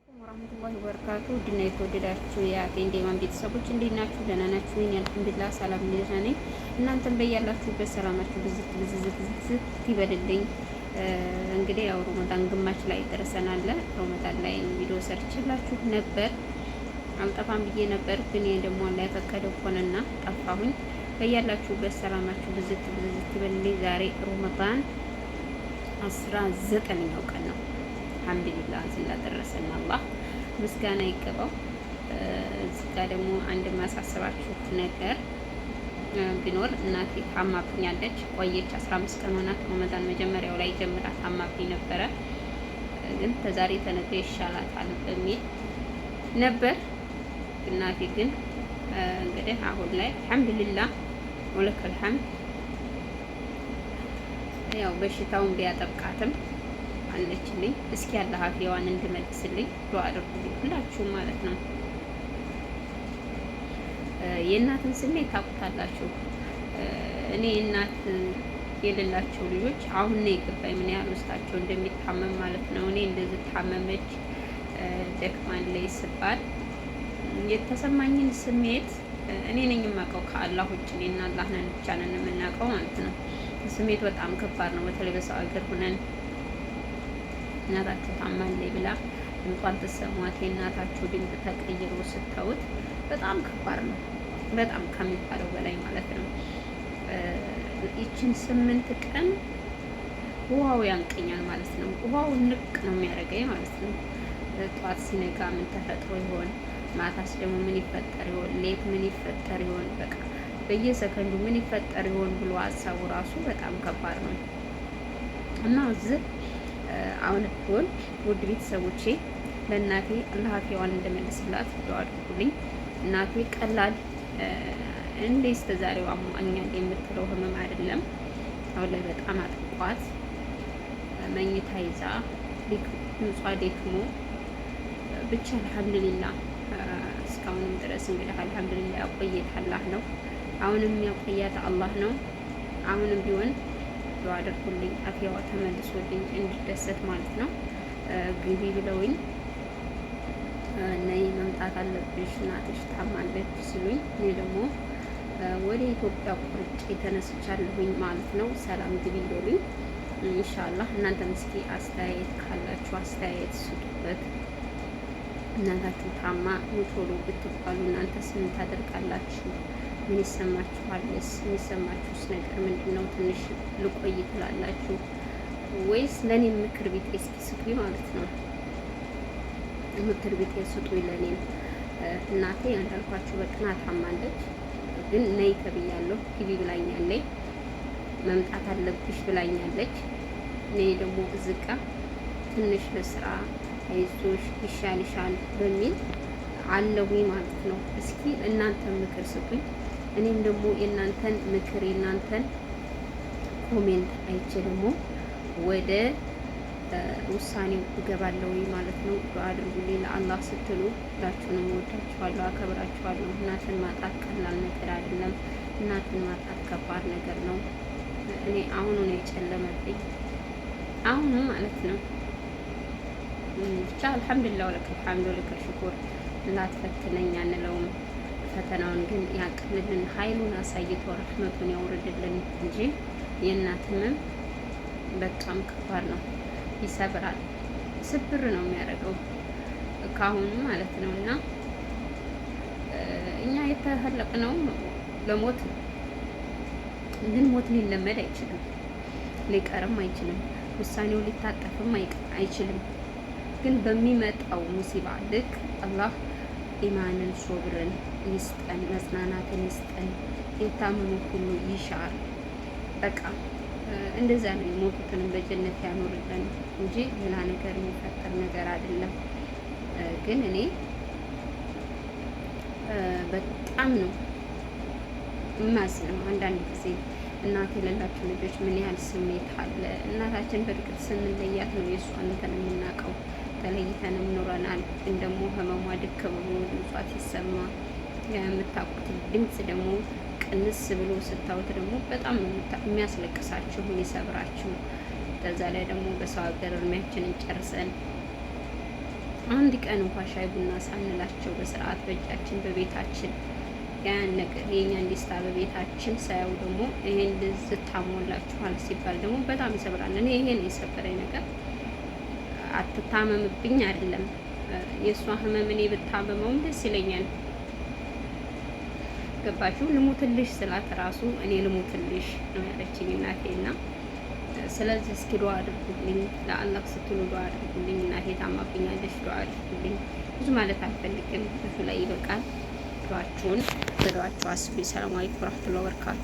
አለይኩም ወራህመቱላሂ ወበረካቱ ድና የተወደዳችሁ የአቴንዴ ማን ቤተሰቦች እንዴት ናችሁ? ደህና ናችሁ? እኔ አልሐምዱሊላህ ሰላም ነኝ። እናንተም በያላችሁበት ሰላማችሁ ብዝት ይበልልኝ። እንግዲህ ያው ረመዳን ግማሽ ላይ ደርሰናል። ረመዳን ላይ ቪዲዮ ሰርችላችሁ ነበር፣ አልጠፋም ብዬ ነበር። ግን ይሄ ደግሞ አላህ የፈቀደው ሆነና ጠፋሁኝ። በያላችሁበት ሰላማችሁ ብዝት ይበልልኝ። ዛሬ ረመዳን 19ኛው ቀን ነው። አልሐምዱሊላህ ስላደረሰን አላህ ምስጋና ይገባው። እዚህ ጋር ደግሞ አንድ ማሳሰባችሁ ነገር ቢኖር እናቴ ታማብኛለች፣ ቆየች። 15 ቀን ሆናት። ረመዳን መጀመሪያው ላይ ጀምራ ታማብኝ ነበረ፣ ግን ከዛሬ ተነገ ይሻላታል በሚል ነበር። እናቴ ግን እንግዲህ አሁን ላይ አልሐምዱሊላህ ወለከል ሐምድ ያው በሽታውን ቢያጠብቃትም አለችልኝ። እስኪ ያለ አፊያዋን እንድመልስልኝ ዱአ አድርጉልኝ ሁላችሁም ማለት ነው። የእናትን ስሜት ታውቁታላችሁ። እኔ እናት የሌላቸው ልጆች አሁን ነው የገባኝ ምን ያህል ውስጣቸው እንደሚታመም ማለት ነው። እኔ እንደዚህ ታመመች ደክማለች ስባል የተሰማኝን ስሜት እኔ ነኝ የማውቀው ከአላህ ውጭ። እኔና አላህ ነን ብቻ ነን የምናውቀው ማለት ነው። ስሜት በጣም ከባድ ነው። በተለይ በሰው ሀገር ሁነን እናታችሁ ታማለች ብላ እንኳን ተሰሟት የእናታችሁ ድምፅ ተቀይሮ ስታዩት በጣም ከባድ ነው። በጣም ከሚባለው በላይ ማለት ነው። ይችን 8 ቀን ውሃው ያንቀኛል ማለት ነው። ውሃው ንቅ ነው የሚያደርገኝ ማለት ነው። ጠዋት ሲነጋ ምን ተፈጥሮ ይሆን? ማታስ ደግሞ ምን ይፈጠር ይሆን? ሌት ምን ይፈጠር ይሆን? በቃ በየሰከንዱ ምን ይፈጠር ይሆን ብሎ ሀሳቡ ራሱ በጣም ከባድ ነው እና እዚህ አሁን ቢሆን ውድ ቤተሰቦቼ ለእናቴ አላህ አፊያዋን እንደመልስላት ዱአ አድርጉልኝ። እናቴ ቀላል እንደ እስከዛሬው አሟኛል የምትለው ህመም አይደለም። አሁን ላይ በጣም አጥቋት መኝታ ይዛ ድምጿ ደክሞ ብቻ አልሐምዱሊላህ እስካሁንም ድረስ እንግዲህ አልሐምዱሊላህ ያቆየት አላህ ነው። አሁንም ያቆያት አላህ ነው። አሁንም ቢሆን ዱአ አድርጉልኝ አፊያዋ ተመልሶልኝ እንድደሰት ማለት ነው። ግቢ ብለውኝ ነይ መምጣት አለብሽ እናትሽ ታማለች ሲሉኝ እኔ ደግሞ ወደ ኢትዮጵያ ቁርጬ ተነስቻለሁኝ ማለት ነው። ሰላም ግቢ ይሉኝ ኢንሻአላህ። እናንተም እስኪ አስተያየት ካላችሁ አስተያየት ስጡበት። እናታችሁ ታማ ቶሎ ብትባሉ እናንተስ ምን ታደርጋላችሁ? ምን ይሰማችኋልስ? የሚሰማችሁስ ነገር ምንድን ነው? ትንሽ ልቆይ ትላላችሁ ወይስ ለኔ ምክር ቤት እስኪ ስጡኝ ማለት ነው። ምክር ቤት ስጡኝ ለኔ። እናቴ እንዳልኳችሁ በጥናት ታማለች፣ ግን ነይ ተብያለሁ። ግቢ ብላኛለች፣ መምጣት አለብሽ ብላኛለች። እኔ ደግሞ እዝቃ ትንሽ ለስራ አይዞሽ ይሻልሻል በሚል አለሁኝ ማለት ነው። እስኪ እናንተ ምክር ስጡኝ። እኔም ደግሞ የእናንተን ምክር የእናንተን ኮሜንት አይቼ ደግሞ ወደ ውሳኔው እገባለሁ ማለት ነው። ዱአ አድርጉልኝ ለአላህ ስትሉ። ሁላችሁንም ወዳችኋለሁ፣ አከብራችኋለሁ። እናትን ማጣት ቀላል ነገር አይደለም። እናትን ማጣት ከባድ ነገር ነው። እኔ አሁኑ ነው የጨለመብኝ፣ አሁኑ ማለት ነው። ብቻ አልሐምዱሊላህ ወለከል ሐምዱ ወለከል ሽኩር። ላትፈትነኝ አንለውም። ፈተናውን ግን ያቅልልን፣ ኃይሉን አሳይቶ ረህመቱን ያውርድልን እንጂ የእናት ህመም በጣም ከባድ ነው። ይሰብራል፣ ስብር ነው የሚያደርገው ካሁኑ ማለት ነው። እና እኛ የተፈለቅነው ለሞት ነው። ግን ሞት ሊለመድ አይችልም፣ ሊቀርም አይችልም፣ ውሳኔው ሊታጠፍም አይችልም። ግን በሚመጣው ሙሲባ ልክ አላህ ኢማንን ሶብርን ይስጠን፣ መጽናናትን ይስጠን፣ የታመሙ ሁሉ ይሻር። በቃ እንደዛ ነው። የሞቱትንም በጀነት ያኖርልን እንጂ ሌላ ነገር የሚፈጠር ነገር አይደለም። ግን እኔ በጣም ነው የማዝነው አንዳንድ ጊዜ እናት የሌላቸው ልጆች ምን ያህል ስሜት አለ። እናታችን በእርግጥ ስንለያት ነው የእሷን እንትን የምናውቀው፣ ተለይተንም ኖረናል። ግን ደግሞ ህመሟ ድክ ብሎ ድምጿ ሲሰማ የምታውቁት ድምፅ ደግሞ ቅንስ ብሎ ስታዩት ደግሞ በጣም የሚያስለቅሳችሁ የሚሰብራችሁ። ከዛ ላይ ደግሞ በሰው ሀገር እድሜያችንን ጨርሰን አንድ ቀን እንኳን ሻይ ቡና ሳንላቸው በስርዓት በእጃችን በቤታችን ያን ነገር የኛን ደስታ በቤታችን ሳያው ደግሞ ይሄን ታሞላችኋል ሲባል ደግሞ በጣም ይሰብራል። እኔ ይሄን የሰበረኝ ነገር አትታመምብኝ አይደለም የእሷ ህመም እኔ ብታመመውም ደስ ይለኛል። ገባችሁ? ልሙትልሽ ስላት ራሱ እኔ ልሙትልሽ ነው ያለችኝ እናቴና ስለዚህ እስኪ ዱዓ አድርጉልኝ፣ ለአላህ ስትሉ ዱዓ አድርጉልኝ። እናቴ ታማብኛለች፣ ዱዓ አድርጉልኝ። ብዙ ማለት አልፈልግም፣ ብዙ ላይ ይበቃል። ዱዓችሁን በዱዓችሁ አስቢ። ሰላም አለይኩም ወራህመቱላሂ ወበረካቱ።